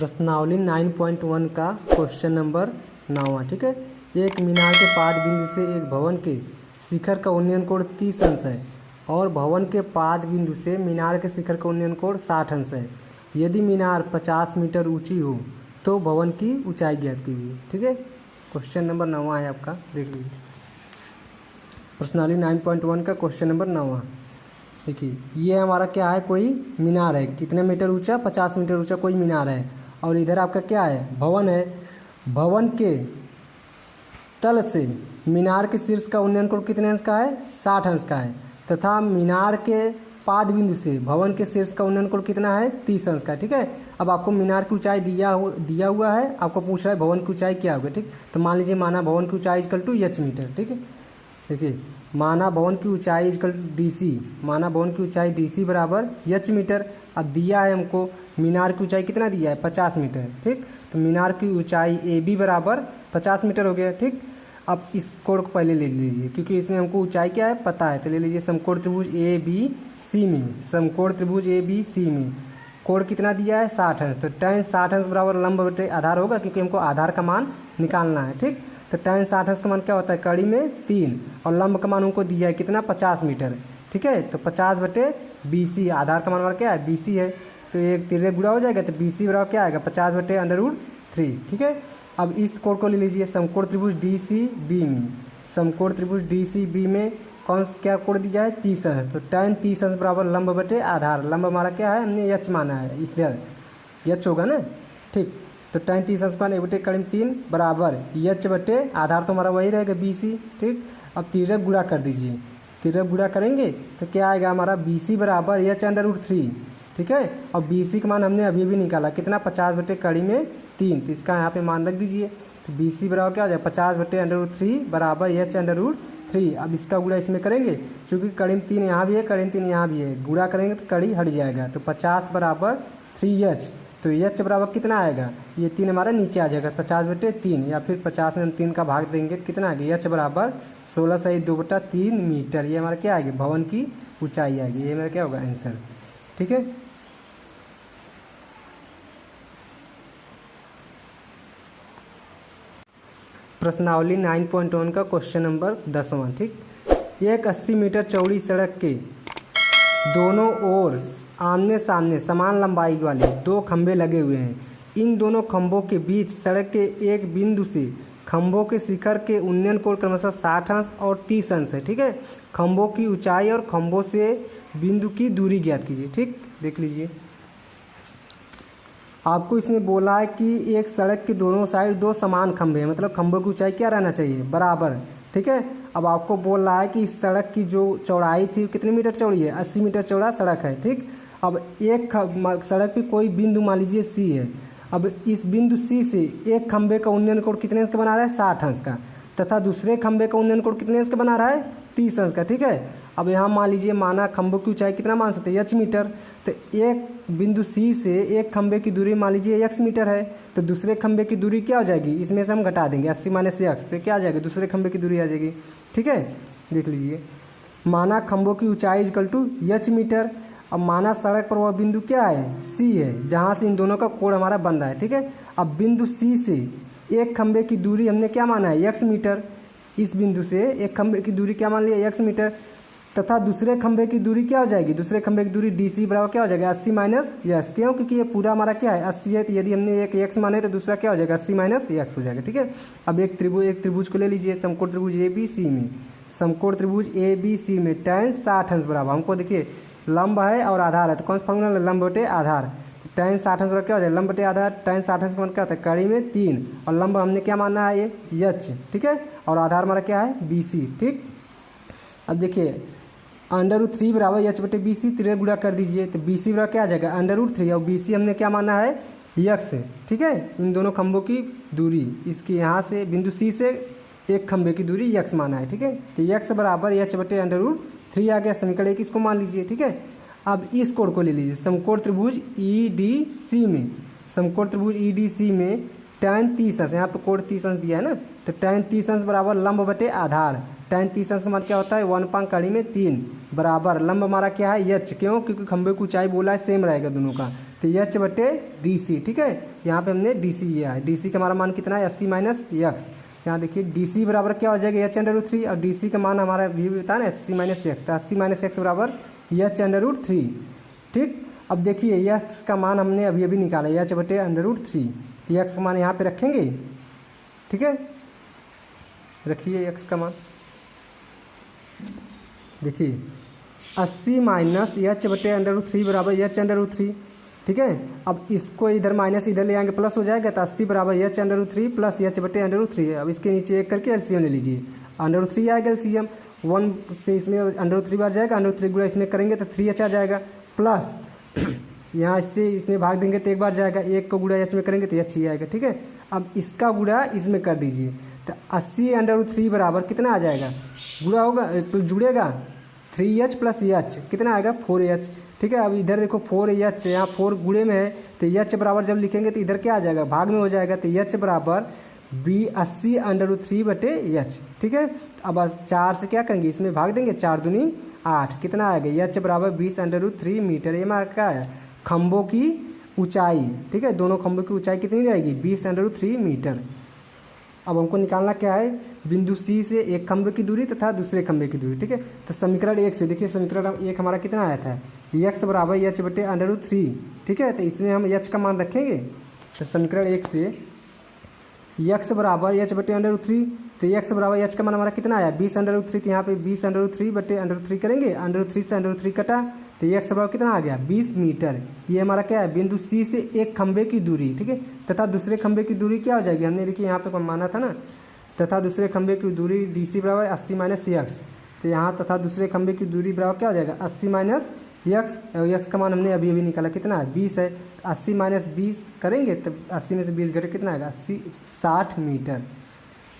प्रश्नावली 9.1 का question number 9। ठीक है, एक मीनार के पाद बिंदु से एक भवन के शिखर का उन्नयन कोण 30 अंश है और भवन के पाद बिंदु से मीनार के शिखर का उन्नयन कोण 60 अंश है। यदि मीनार 50 मीटर ऊंची हो तो भवन की ऊंचाई ज्ञात कीजिए। ठीक है, क्वेश्चन नंबर 9 है आपका, देख लीजिए। प्रश्नावली 9.1 का क्वेश्चन नंबर 9। देखिए, ये हमारा क्या है, कोई मीनार है, कितने मीटर ऊंचा, 50 मीटर ऊंचा कोई मीनार है। और इधर आपका क्या है, भवन है। भवन के तल से मीनार के शीर्ष का उन्नयन कोण कितने अंश का है, 60 अंश का है। तथा मीनार के पाद बिंदु से भवन के शीर्ष का उन्नयन कोण कितना है, 30 अंश का। ठीक है, अब आपको मीनार की ऊंचाई दिया हुआ है, आपको पूछ रहा है भवन की ऊंचाई क्या होगी। ठीक, तो मान लीजिए माना भवन की ऊंचाई इक्वल टू h मीटर। ठीक है, देखिए माना भवन की ऊंचाई इक्वल टू DC, माना भवन की ऊंचाई DC बराबर h मीटर। अब दिया है हमको मीनार की ऊंचाई कितना दिया है, 50 मीटर। ठीक, तो मीनार की ऊंचाई AB बराबर 50 मीटर हो गया। ठीक, अब इस कोण को पहले ले लीजिए क्योंकि इसमें हमको ऊंचाई क्या है पता है। तो ले लीजिए समकोण त्रिभुज ABC में, समकोण त्रिभुज ABC में कोण कितना दिया है, 60 अंश। तो tan 60 अंश बराबर लंब बटे आधार होगा क्योंकि हमको आधार का मान निकालना है। ठीक, तो tan 60 अंश का मान क्या होता है, कड़ी में 3 और लंब का मान हमको दिया है कितना, 50 मीटर। ठीक है, तो 50 बटे BC, आधार का मान हमारा क्या है, BC है। तो एक तिर्यक गुणा हो जाएगा तो BC बराबर क्या आएगा, 50 बटे √3। ठीक है, अब इस कोण को ले लीजिए समकोण त्रिभुज DCB में, समकोण त्रिभुज DCB में कौन क्या कोण दिया है, 30 अंश। तो tan 30 अंश बराबर लंब बटे आधार, लंब हमारा क्या है, हमने h माना है, इधर h होगा ना। ठीक, तो tan 30 अंश मान 1 बटे कड़ी में 3 बराबर h बटे आधार, तो हमारा वही रहेगा BC। ठीक, अब तिर्यक गुणा कर दीजिए, तिर्यक गुणा करेंगे तो क्या आएगा हमारा BC बराबर h/√3। ठीक है, और BC का मान हमने अभी भी निकाला कितना, 50 बटे कड़ी में 3, तो इसका यहाँ पे मान रख दीजिए। तो BC बराबर क्या हो जाएगा, 50 बटे √3 बराबर h/√3। अब इसका गुणा इसमें करेंगे, चूँकि कड़ी में 3 यहाँ भी है, कड़ी में 3 यहाँ भी है, गुणा करेंगे तो कड़ी हट जाएगा। तो 50 बराबर 3h, तो h बराबर कितना आएगा, ये 3 हमारा नीचे आ जाएगा, 50 बटे 3, या फिर 50 में हम 3 का भाग देंगे तो कितना आ गया, h बराबर 16/2/3 मीटर। ये हमारा क्या आएगी, भवन की ऊंचाई आएगी। ये मेरा क्या होगा आंसर। ठीक है, प्रश्नावली 9.1 का क्वेश्चन नंबर 10। ठीक, एक 80 मीटर चौड़ी सड़क के दोनों ओर आमने सामने समान लंबाई वाले 2 खंभे लगे हुए हैं। इन दोनों खंभों के बीच सड़क के एक बिंदु से खंभों के शिखर के उन्नयन कोण क्रमशः 60 अंश और 30 अंश है। ठीक है, खंभों की ऊंचाई और खंभों से बिंदु की दूरी ज्ञात कीजिए। ठीक, देख लीजिए, आपको इसमें बोला है कि एक सड़क के दोनों साइड 2 समान खंभे हैं, मतलब खंभों की ऊंचाई क्या रहना चाहिए, बराबर। ठीक है, अब आपको बोल रहा है कि इस सड़क की जो चौड़ाई थी कितने मीटर चौड़ी है, 80 मीटर चौड़ा सड़क है। ठीक, अब एक सड़क पे कोई बिंदु मान लीजिए C है। अब इस बिंदु C से एक खंभे का उन्नयन कोण कितने अंश का बना रहा है, 60 अंश का, तथा दूसरे खंभे का उन्नयन कोण कितने अंश का बना रहा है, 30 अंश का। ठीक है, अब यहाँ मान लीजिए माना खंभों की ऊंचाई कितना मान सकते हैं, h मीटर। तो एक बिंदु C से एक खंभे की दूरी मान लीजिए x मीटर है, तो दूसरे खंभे की दूरी क्या हो जाएगी, इसमें से हम घटा देंगे 80 - x, तो क्या आ जाएगी, दूसरे खंभे की दूरी आ जाएगी। ठीक है, देख लीजिए, माना खंभों की ऊंचाई इक्वल टू h मीटर। अब माना सड़क पर वह बिंदु क्या है, C है, जहाँ से इन दोनों का कोण हमारा बन रहा है। ठीक है, अब बिंदु C से एक खंभे की दूरी हमने क्या माना है, x मीटर। इस बिंदु से एक खंभे की दूरी क्या मान लिया, x मीटर, तथा दूसरे खंभे की दूरी क्या हो जाएगी, दूसरे खंभे की दूरी DC बराबर क्या हो जाएगा, 80 - x। क्यों, क्योंकि ये पूरा हमारा क्या है 80 है, तो यदि हमने एक x माने तो दूसरा क्या हो जाएगा, 80 - x हो जाएगा। ठीक है, अब एक त्रिभुज को ले लीजिए, समकोण त्रिभुज ABC में, समकोण त्रिभुज ABC में tan 60 अंश बराबर, हमको देखिए लंब है और आधार है, तो कौन सा फॉर्मूला, लंब बटे आधार। तो tan 60 अंश बराबर क्या हो जाएगा, लंब बटे आधार, tan 60 अंश का मान क्या होता है, कड़ी में 3 और लंब हमने क्या मानना है, ये h। ठीक है, और आधार हमारा क्या है, BC। ठीक, अब देखिए √3 बराबर h बटे BC, तिर्यक गुणा कर दीजिए, तो BC बराबर क्या आ जाएगा, √3, और BC हमने क्या माना है, x। ठीक है, इन दोनों खंभों की दूरी, इसकी यहाँ से बिंदु C से एक खंभे की दूरी x माना है। ठीक है, तो x बराबर h बटे √3 आ गया, समीकरण 1 इसको मान लीजिए। ठीक है, अब इस कोण को ले लीजिए, समकोण त्रिभुज EDC में, समकोण त्रिभुज EDC में tan 30 अंश, यहाँ पे कोण 30 अंश दिया है ना, तो tan 30 अंश बराबर लंब बटे आधार। tan 30 अंश का मान क्या होता है, 1/3 बराबर लंब हमारा क्या है, h। क्यों, क्योंकि खंभे की ऊंचाई बोला है सेम रहेगा दोनों का, तो एच बटे डी सी, ठीक है। यहाँ पे हमने डी सी लिया है, डी सी का हमारा मान कितना है 80 माइनस एक्स। यहाँ देखिए डी सी बराबर क्या हो जाएगा एच अंडर रूट 3, और डी सी का मान हमारा भी बता ना 80 माइनस एक्स, तो 80 माइनस एक्स बराबर एच अंडर रूट 3, ठीक। अब देखिए एक्स का मान हमने अभी अभी निकाला एच बटे अंडर रूट 3, तो एक्स का मान यहाँ पे रखेंगे, ठीक है। रखिए एक्स का मान, देखिए 80 माइनस एच बटे अंडर रूट 3 बराबर एच अंडर रूट 3, ठीक है। अब इसको इधर माइनस इधर ले आएंगे प्लस हो जाएगा, तो 80 बराबर H under root 3 plus H बटे अंडर रूट 3। अब इसके नीचे एक करके एलसीएम ले लीजिए, अंडर रूट 3 आएगा एलसीएम, 1 से इसमें अंडर रूट 3 बार जाएगा, अंडर रूट 3 गुणा इसमें करेंगे तो 3h आ जाएगा, प्लस यहाँ इससे इसमें भाग देंगे तो एक बार जाएगा, एक को गुणा एच में करेंगे तो एच ही आएगा, ठीक है। अब इसका गुणा इसमें कर दीजिए, तो 80 अंडर रूट 3 बराबर कितना आ जाएगा, गुणा होगा जुड़ेगा 3h प्लस एच कितना आएगा 4h, ठीक है। अब इधर देखो 4h, यहाँ 4 गुणे में है, तो h बराबर जब लिखेंगे तो इधर क्या आ जाएगा, भाग में हो जाएगा, तो h बराबर 80 अंडर रूट 3 बटे h, ठीक है। अब 4 से क्या करेंगे, इसमें भाग देंगे, 4 दूनी 8, कितना आएगा h बराबर 20 अंडर रूट 3 मीटर। ये हमारा क्या है, खम्भों की ऊंचाई, ठीक है। दोनों खम्भों की ऊंचाई कितनी रहेगी 20 अंडर रूट 3 मीटर। अब हमको निकालना क्या है, बिंदु सी से एक खंभे की दूरी तथा दूसरे खंभे की दूरी, ठीक है। तो समीकरण 1 से देखिए, समीकरण 1 हमारा कितना आया था, एक्स बराबर एच बटे अंडर रूट 3, ठीक है। तो इसमें हम एच का मान रखेंगे, तो समीकरण 1 से एक्स बराबर एच बटे अंडर रूट 3, तो एक्स बराबर एच का मान हमारा कितना आया 20 अंडर रूट 3, तो यहाँ पे 20 अंडर रूट 3 बटे अंडर रूट 3 करेंगे, अंडर रूट 3 से अंडर रूट 3 कटा, तो एक्स बराबर कितना आ गया 20 मीटर। ये हमारा क्या है, बिंदु सी से एक खंभे की दूरी, ठीक है, तथा दूसरे खंभे की दूरी क्या हो जाएगी, हमने देखिए यहाँ पे माना था ना, तथा दूसरे खंभे की दूरी डी सी बराबर 80 माइनस एक्स, तो यहाँ तथा दूसरे खंभे की दूरी बराबर क्या हो जाएगा 80 माइनस एक्स, और एक्स का मान हमने अभी अभी निकाला कितना है 20 है, 80 माइनस 20 करेंगे तो 80 में से 20 घटे कितना आएगा 60 मीटर,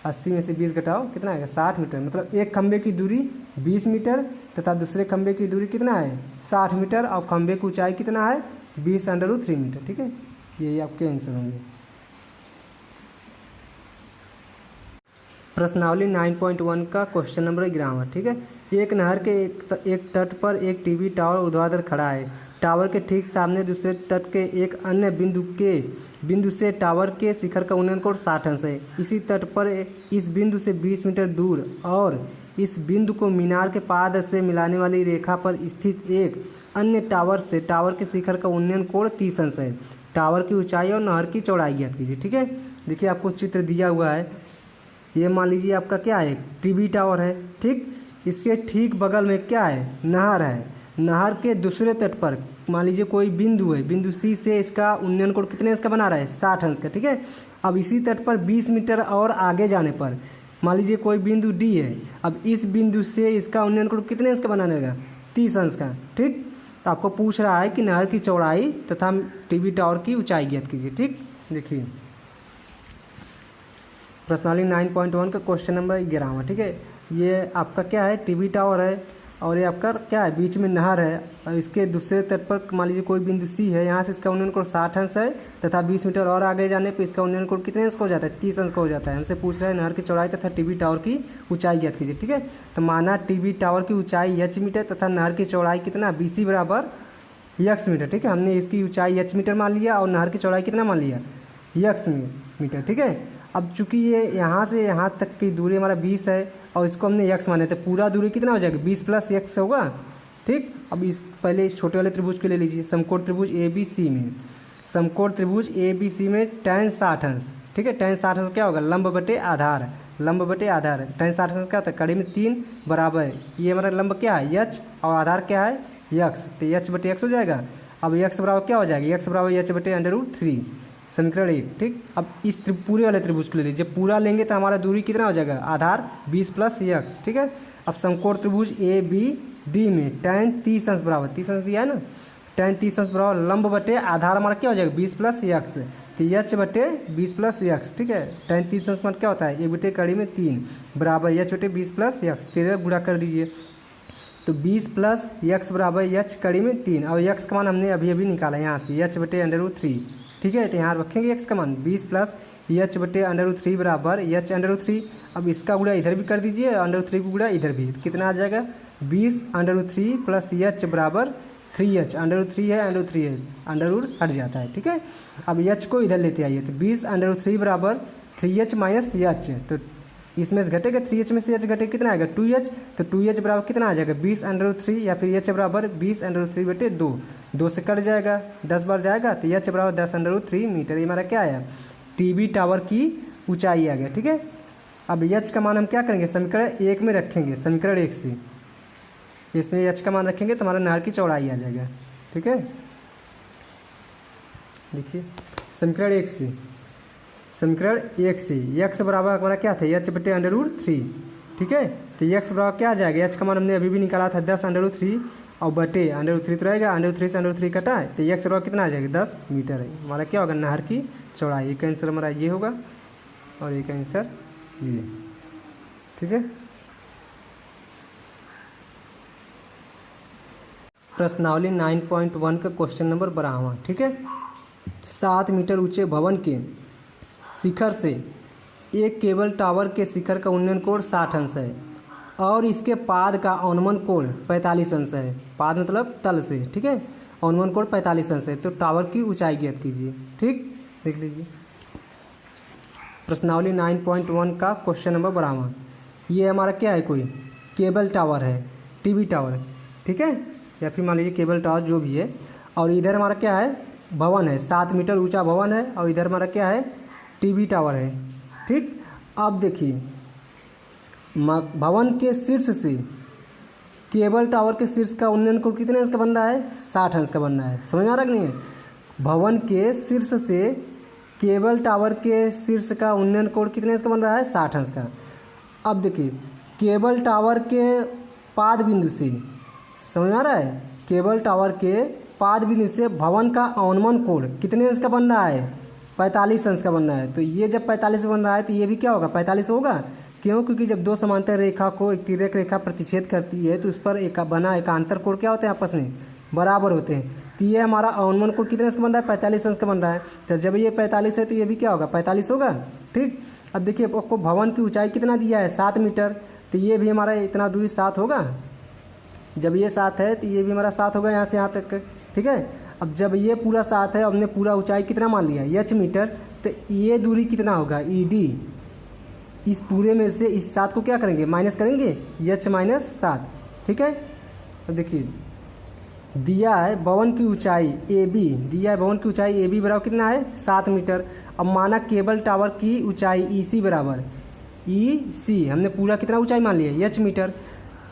80 में से 20 घटाओ कितना आएगा 60 मीटर, मतलब एक खंभे की दूरी 20 मीटर तथा दूसरे खंभे की दूरी कितना है 60 मीटर, और खंभे की ऊंचाई कितना है 20 अंडर रूट 3 मीटर, ठीक है। यही आपके आंसर होंगे। प्रश्नावली 9.1 का क्वेश्चन नंबर 11, ठीक है। एक नहर के एक तट पर एक टीवी टावर ऊर्ध्वाधर खड़ा है, टावर के ठीक सामने दूसरे तट के एक अन्य बिंदु से टावर के शिखर का उन्नयन कोण 60 अंश है। इसी तट पर इस बिंदु से 20 मीटर दूर और इस बिंदु को मीनार के पाद से मिलाने वाली रेखा पर स्थित एक अन्य टावर से टावर के शिखर का उन्नयन कोण 30 अंश है। टावर की ऊंचाई और नहर की चौड़ाई ज्ञात कीजिए, ठीक है। देखिए आपको चित्र दिया हुआ है, ये मान लीजिए आपका क्या है टीवी टावर है, ठीक। इसके ठीक बगल में क्या है नहर है, नहर के दूसरे तट पर मान लीजिए कोई बिंदु है, बिंदु सी से इसका उन्नयन कोण कितने अंश का बना रहा है 60 अंश का, ठीक है। अब इसी तट पर 20 मीटर और आगे जाने पर मान लीजिए कोई बिंदु डी है, अब इस बिंदु से इसका उन्नयन कोण कितने अंश का बना रहेगा 30 अंश का, ठीक। तो आपको पूछ रहा है कि नहर की चौड़ाई तथा टीवी टावर की ऊंचाई ज्ञात कीजिए, ठीक। देखिए प्रश्नावली 9.1 का क्वेश्चन नंबर 11, ठीक है। ये आपका क्या है टीवी टावर है, और ये आपका क्या है बीच में नहर है, और इसके दूसरे तट पर मान लीजिए कोई बिंदु सी है, यहाँ से इसका उन्नयन कोण 60 अंश है तथा 20 मीटर और आगे जाने पर इसका उन्नयन कोण कितने अंश का हो जाता है 30 अंश का हो जाता है। हमसे पूछ रहा है नहर की चौड़ाई तथा टीवी टावर की ऊंचाई ज्ञात कीजिए, ठीक है। तो माना टीवी टावर की ऊंचाई h मीटर तथा नहर की चौड़ाई कितना BC बराबर x मीटर, ठीक है। हमने इसकी ऊंचाई h मीटर मान लिया और नहर की चौड़ाई कितना मान लिया x मीटर, ठीक है। अब चूंकि ये यहाँ से यहाँ तक की दूरी हमारा 20 है और इसको हमने x माने, तो पूरा दूरी कितना हो जाएगा 20 प्लस x होगा, ठीक। अब इस पहले इस छोटे वाले त्रिभुज के ले लीजिए, समकोण त्रिभुज ABC में, समकोण त्रिभुज ABC में tan 60 अंश, ठीक है। tan 60 अंश क्या होगा लंब बटे आधार, लंब बटे आधार, tan 60 अंश क्या होता है कड़ी में 3 बराबर, ये हमारा लंब क्या है h और आधार क्या है x, तो h बटे x हो जाएगा। अब x बराबर क्या हो जाएगा x बराबर h बटे अंडर रूट 3, समीकरण 1, ठीक। अब इस पूरे वाले त्रिभुज को ले लीजिए, पूरा लेंगे तो हमारा दूरी कितना हो जाएगा आधार 20 प्लस x, ठीक है। अब समकोण त्रिभुज ABD में tan 30 अंश बराबर 30 अंश दिया है ना, tan 30 अंश बराबर लंब बटे आधार हमारा क्या हो जाएगा 20 प्लस x, तो h बटे 20 प्लस x, ठीक है। tan 30 अंश क्या होता है 1 बटे कड़ी में 3 बराबर h बटे 20 प्लस x, 13 गुणा कर दीजिए, तो 20 प्लस x बराबर h कड़ी में 3, और x का मान हमने अभी अभी निकाला यहाँ से h बटे अंडर रूट 3, ठीक है। तो यहाँ रखेंगे x का मान 20 प्लस h बटे अंडर रूट 3 बराबर h अंडर रूट 3। अब इसका गुणा इधर भी कर दीजिए, अंडर रूट 3 को गुणा इधर भी, तो कितना आ जाएगा 20 अंडर रूट 3 प्लस h बराबर 3h, √3 है, √3 है, अंडर हट जाता है, ठीक है। अब h को इधर लेते आइए, तो 20 √3 बराबर 3h माइनस h, तो इसमें से घटेगा 3h में से h घटेगा, कितना आएगा 2h, तो 2h बराबर कितना आ जाएगा 20 √3, या फिर h बराबर 20 √3 बटे 2, 2 से कट जाएगा, 10 बार जाएगा, तो h बराबर 10 √3 मीटर। ये हमारा क्या आया, टीबी टावर की ऊंचाई आ गया, ठीक है। अब h का मान हम क्या करेंगे, समीकरण 1 में रखेंगे, समीकरण 1 से इसमें h का मान रखेंगे तो हमारा नहर की चौड़ाई आ जाएगा, ठीक है। देखिए समीकरण 1 से, समीकरण 1 से x बराबर हमारा क्या था, h बटे √3, ठीक है। तो x बराबर क्या आ जाएगा, h का मान हमने अभी भी निकाला था 10 √3 और बटे √3 तो रहेगा, √3 से √3 कटा है, तो x बराबर कितना आ जाएगा 10 मीटर है। हमारा क्या होगा, नहर की चौड़ाई। एक आंसर हमारा ये होगा और एक आंसर ये, ठीक है। प्रश्नावली 9.1 का क्वेश्चन नंबर 12वां, ठीक है। 7 मीटर ऊंचे भवन के शिखर से एक केबल टावर के शिखर का उन्नयन कोण 60 अंश है और इसके पाद का अनुमान कोण 45 अंश है। पाद मतलब तल से, ठीक है। अनुमान कोण 45 अंश है, तो टावर की ऊंचाई ज्ञात कीजिए, ठीक। देख लीजिए प्रश्नावली 9.1 का क्वेश्चन नंबर 12वां। ये हमारा क्या है, कोई केबल टावर है, टीवी टावर, ठीक है, या फिर मान लीजिए केबल टावर जो भी है। और इधर हमारा क्या है, भवन है, 7 मीटर ऊंचा भवन है, और इधर हमारा क्या है, टीवी टावर है, ठीक। अब देखिए भवन के शीर्ष से केबल टावर के शीर्ष का उन्नयन कोण कितने अंश का बन रहा है, 60 अंश का बन रहा है। समझ में आ रहा कि नहीं है, भवन के शीर्ष से केबल टावर के शीर्ष का उन्नयन कोण कितने अंश का बन रहा है, 60 अंश का। अब देखिए केबल टावर के पाद बिंदु से, समझ में आ रहा है, केबल टावर के पाद बिंदु से भवन का अनुमान कोण कितने अंश का बन रहा है, 45 अंश का बन रहा है। तो ये जब 45 बन रहा है तो ये भी क्या होगा, 45 होगा। क्यों, क्योंकि जब दो समांतर रेखा को एक तिर्यक रेखा प्रतिच्छेद करती है तो उस पर एक बना एकांतर कोण क्या होते हैं, आपस में बराबर होते हैं। तो ये हमारा अनुमान कोण कितने अंश का बन रहा है, 45 अंश का बन रहा है। तो जब ये 45 है तो ये भी क्या होगा, 45 होगा, ठीक। अब देखिए आपको भवन की ऊंचाई कितना दिया है, 7 मीटर, तो ये भी हमारा इतना दूरी 7 होगा। जब ये 7 है तो ये भी हमारा 7 होगा यहाँ से यहाँ तक, ठीक है। अब जब ये पूरा 7 है, हमने पूरा ऊंचाई कितना मान लिया, h मीटर, तो ये दूरी कितना होगा, ED। इस पूरे में से इस 7 को क्या करेंगे, माइनस करेंगे, h माइनस 7, ठीक है। अब देखिए दिया है भवन की ऊंचाई AB, दिया है भवन की ऊंचाई AB बराबर कितना है, 7 मीटर। अब माना केबल टावर की ऊंचाई EC बराबर, EC हमने पूरा कितना ऊंचाई मान लिया, h मीटर।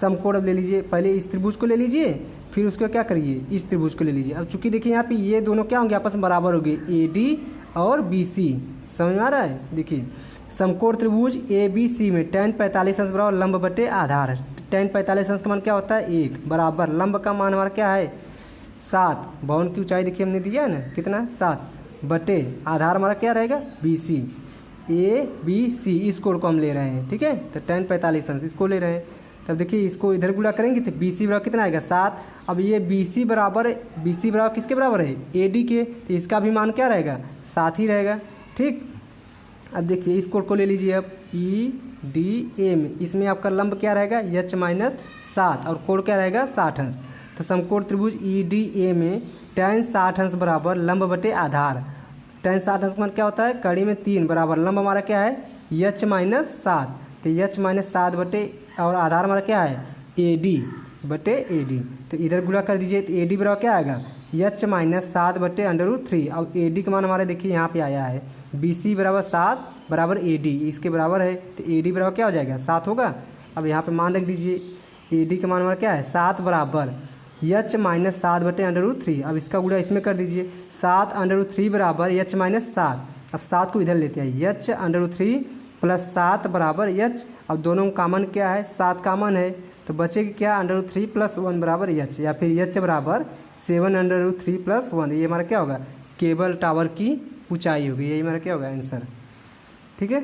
समकोण अब ले लीजिए, पहले इस त्रिभुज को ले लीजिए, फिर उसको क्या करिए, इस त्रिभुज को ले लीजिए। अब चूंकि देखिए यहाँ पे ये दोनों क्या होंगे, आपस में बराबर होंगे, AD और BC। समझ में आ रहा है, देखिए समकोण त्रिभुज ABC में tan 45 अंश बराबर लंब बटे आधार। tan 45 अंश का मान क्या होता है, 1 बराबर लंब का मान हमारा क्या है, 7। भवन की ऊंचाई देखिए हमने दिया है ना, कितना 7 बटे आधार हमारा क्या रहेगा, BC। ABC इस कोण को हम ले रहे हैं, ठीक है। तो tan 45 अंश इसको ले रहे हैं। तब देखिए इसको इधर गुणा करेंगे तो BC बराबर कितना आएगा, 7। अब ये BC बराबर किसके बराबर है, AD के, तो इसका भी मान क्या रहेगा, 7 ही रहेगा, ठीक। अब देखिए इस कोण को ले लीजिए, अब EDA में इसमें आपका लंब क्या रहेगा, h माइनस 7 और कोण क्या रहेगा, 60 अंश। तो समकोण त्रिभुज EDA में tan 60 अंश बराबर लंब बटे आधार। tan 60 अंश मान क्या होता है, कड़ी में 3 बराबर लंब हमारा क्या है, h माइनस 7, तो h माइनस 7 बटे और आधार हमारा क्या है, AD बटे AD। तो इधर गुणा कर दीजिए तो AD बराबर क्या आएगा, h माइनस 7 बटे √3। अब AD का मान हमारे देखिए यहाँ पे आया है, BC बराबर 7 बराबर AD, इसके बराबर है, तो AD बराबर क्या हो जाएगा, 7 होगा। अब यहाँ पे मान रख दीजिए, AD का मान हमारा क्या है, 7 बराबर h माइनस 7 बटे √3। अब इसका गुणा इसमें कर दीजिए, 7 √3 बराबर h माइनस 7। अब 7 को इधर लेते हैं, h √3 प्लस 7 बराबर h। अब दोनों में कामन क्या है, 7 कामन है, तो बचेगा क्या, √3 प्लस 1 बराबर h, या फिर h बराबर 7 √3 प्लस 1। ये हमारा क्या होगा, केबल टावर की ऊंचाई होगी, यही हमारा क्या होगा आंसर, ठीक है।